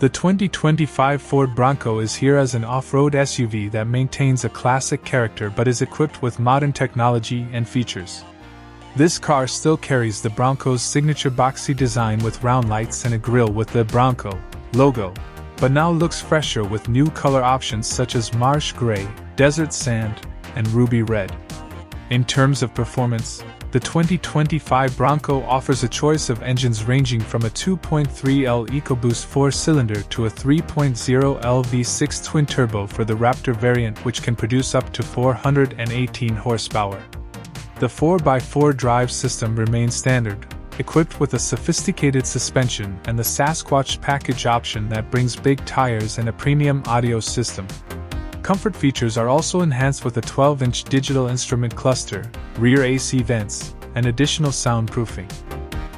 The 2025 Ford Bronco is here as an off-road SUV that maintains a classic character but is equipped with modern technology and features. This car still carries the Bronco's signature boxy design with round lights and a grille with the Bronco logo, but now looks fresher with new color options such as marsh gray, desert sand, and ruby red. In terms of performance, the 2025 Bronco offers a choice of engines ranging from a 2.3L EcoBoost 4-cylinder to a 3.0L V6 twin-turbo for the Raptor variant, which can produce up to 418 horsepower. The 4x4 drive system remains standard, equipped with a sophisticated suspension and the Sasquatch package option that brings big tires and a premium audio system. Comfort features are also enhanced with a 12-inch digital instrument cluster, rear AC vents, and additional soundproofing.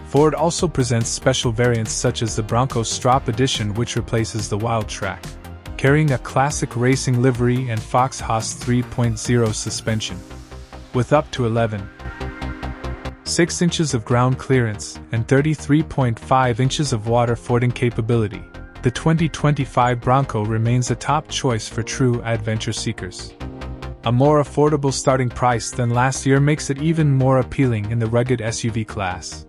Ford also presents special variants such as the Bronco Stroppe Edition, which replaces the Wildtrak, carrying a classic racing livery and Fox-Haas 3.0 suspension. With up to 11.6 inches of ground clearance and 33.5 inches of water fording capability, the 2025 Bronco remains a top choice for true adventure seekers. A more affordable starting price than last year makes it even more appealing in the rugged SUV class.